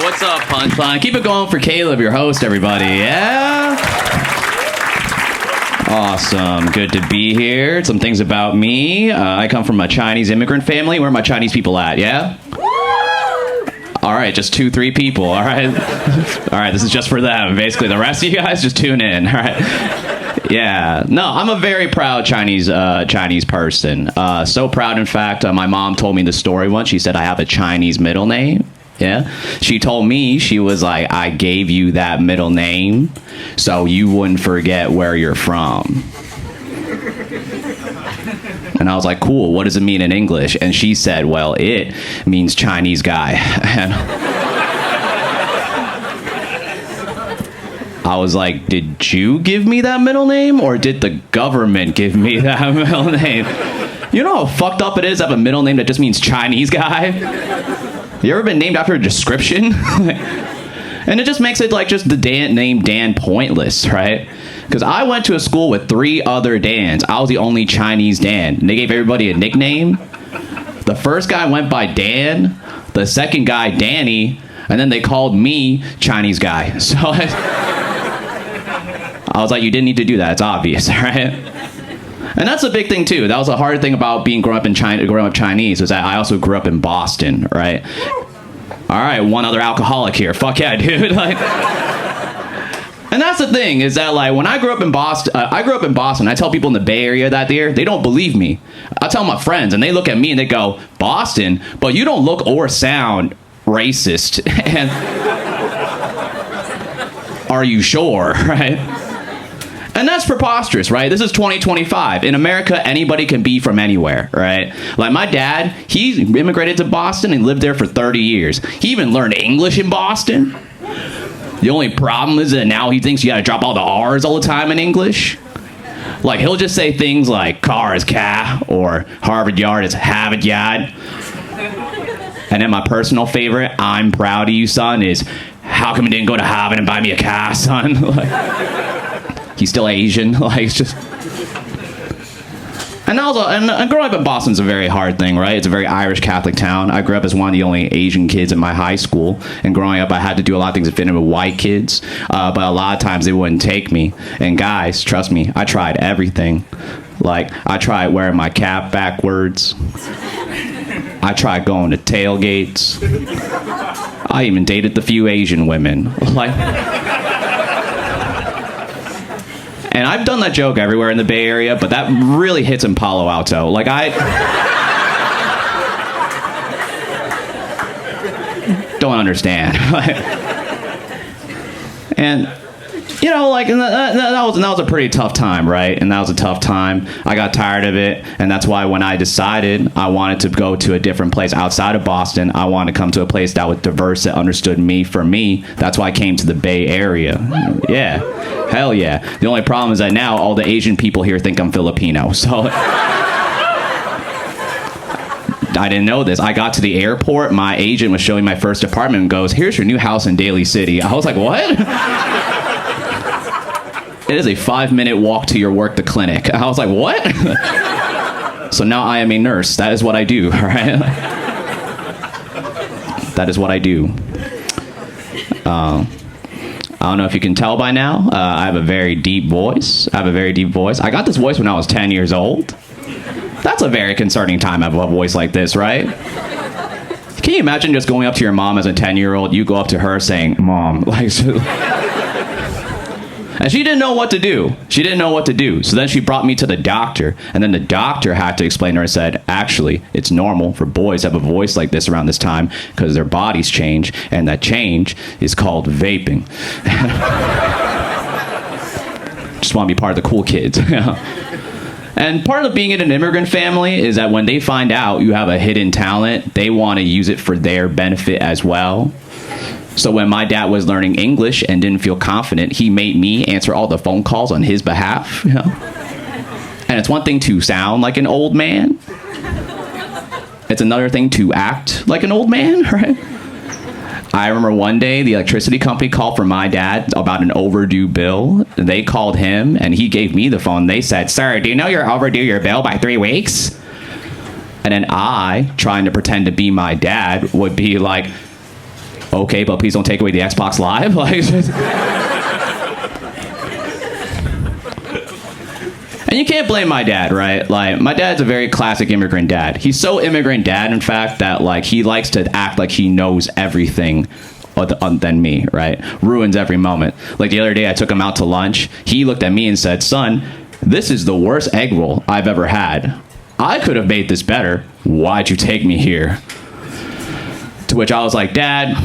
What's up, Punchline? Keep it going for Caleb, your host, everybody. Yeah? Awesome. Good to be here. Some things about me. I come from a Chinese immigrant family. Where are my Chinese people at? Yeah? All right, just 2-3 people. All right. All right, this is just for them. Basically, the rest of you guys just tune in. All right. Yeah. No, I'm a very proud Chinese person. So proud, in fact, my mom told me the story once. She said I have a Chinese middle name. Yeah. She told me, she was like, I gave you that middle name so you wouldn't forget where you're from. And I was like, cool, what does it mean in English? And she said, well, it means Chinese guy. And I was like, did you give me that middle name, or did the government give me that middle name? You know how fucked up it is to have a middle name that just means Chinese guy? You ever been named after a description? And it just makes it like just the name Dan pointless, right? Because I went to a school with 3 other Dans. I was the only Chinese Dan. And they gave everybody a nickname. The first guy went by Dan. The second guy, Danny. And then they called me Chinese guy. So I was like, you didn't need to do that. It's obvious, right? And that's a big thing, too. That was a hard thing about growing up Chinese, was that I also grew up in Boston, right? All right, one other alcoholic here. Fuck yeah, dude. Like, and that's the thing, is that like when I grew up in Boston, I tell people in the Bay Area that they don't believe me. I tell my friends, and they look at me and they go, Boston, but you don't look or sound racist. And are you sure, right? And that's preposterous, right? This is 2025. In America, anybody can be from anywhere, right? Like my dad, he immigrated to Boston and lived there for 30 years. He even learned English in Boston. The only problem is that now he thinks you gotta drop all the R's all the time in English. Like he'll just say things like car is car, or Harvard Yard is Harvard Yard. And then my personal favorite, I'm proud of you, son, is how come you didn't go to Harvard and buy me a car, son? Like, he's still Asian, like it's just. And also, and growing up in Boston's a very hard thing, right? It's a very Irish Catholic town. I grew up as one of the only Asian kids in my high school, and growing up, I had to do a lot of things to fit in with white kids, but a lot of times they wouldn't take me. And guys, trust me, I tried everything. Like, I tried wearing my cap backwards. I tried going to tailgates. I even dated the few Asian women. Like. And I've done that joke everywhere in the Bay Area, but that really hits in Palo Alto. Like, I don't understand. And, you know, like, that was a pretty tough time, right? And that was a tough time. I got tired of it, and that's why when I decided I wanted to go to a different place outside of Boston, I wanted to come to a place that was diverse, that understood me for me. That's why I came to the Bay Area. Yeah. Hell yeah. The only problem is that now all the Asian people here think I'm Filipino. So I didn't know this. I got to the airport. My agent was showing my first apartment and goes, here's your new house in Daly City. I was like, what? It is a 5-minute walk to your work, the clinic. I was like, what? So now I am a nurse. That is what I do, right? That is what I do. I don't know if you can tell by now. I have a very deep voice. I got this voice when I was 10 years old. That's a very concerning time to have a voice like this, right? Can you imagine just going up to your mom as a 10-year-old? You go up to her saying, Mom, like... And she didn't know what to do. So then she brought me to the doctor. And then the doctor had to explain to her and said, actually, it's normal for boys to have a voice like this around this time because their bodies change. And that change is called vaping. Just want to be part of the cool kids. And part of being in an immigrant family is that when they find out you have a hidden talent, they want to use it for their benefit as well. So when my dad was learning English and didn't feel confident, he made me answer all the phone calls on his behalf. You know? And it's one thing to sound like an old man. It's another thing to act like an old man, right? I remember one day the electricity company called for my dad about an overdue bill. They called him and he gave me the phone. They said, sir, do you know you're overdue your bill by 3 weeks? And then I, trying to pretend to be my dad, would be like, Okay, but please don't take away the Xbox Live. Like, and you can't blame my dad, right? Like, my dad's a very classic immigrant dad. He's so immigrant dad, in fact, that like he likes to act like he knows everything than me, right? Ruins every moment. Like the other day, I took him out to lunch. He looked at me and said, "Son, this is the worst egg roll I've ever had. I could have made this better. Why'd you take me here?" To which I was like, "Dad,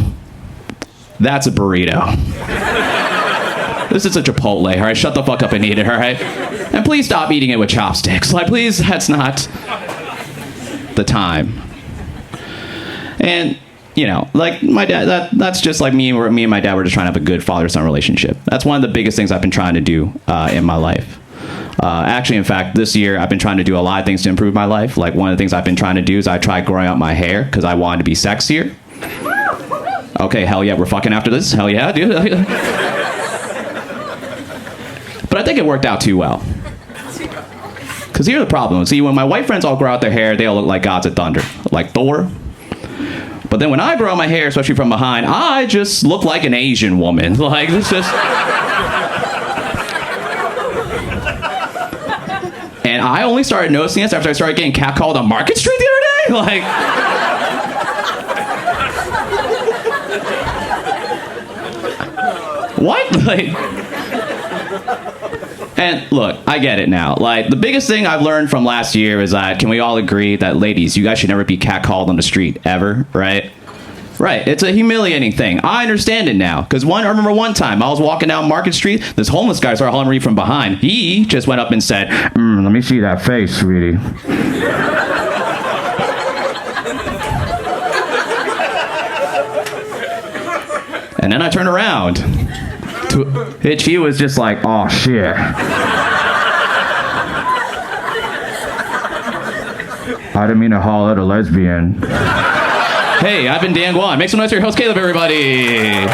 that's a burrito. This is a Chipotle, all right? Shut the fuck up and eat it, all right? And please stop eating it with chopsticks. Like, please, that's not the time." And, you know, like my dad, that's just like me and my dad were just trying to have a good father-son relationship. That's one of the biggest things I've been trying to do in my life. Actually, in fact, this year I've been trying to do a lot of things to improve my life. Like one of the things I've been trying to do is I tried growing out my hair because I wanted to be sexier. Okay, hell yeah, we're fucking after this. Hell yeah, dude. But I think it worked out too well. Because here's the problem. See, when my white friends all grow out their hair, they all look like gods of thunder. Like Thor. But then when I grow my hair, especially from behind, I just look like an Asian woman. Like, this just... And I only started noticing this after I started getting catcalled on Market Street the other day. Like... What? Like... And look, I get it now. Like, the biggest thing I've learned from last year is that, can we all agree that, ladies, you guys should never be catcalled on the street, ever, right? Right, it's a humiliating thing. I understand it now. Because I remember one time, I was walking down Market Street, this homeless guy started hollering at me from behind. He just went up and said, "Let me see that face, sweetie." And then I turned around. To which he was just like, "Oh, shit." I didn't mean to holler at a lesbian. Hey, I've been Dan Guan. Make some noise for your host, Caleb, everybody.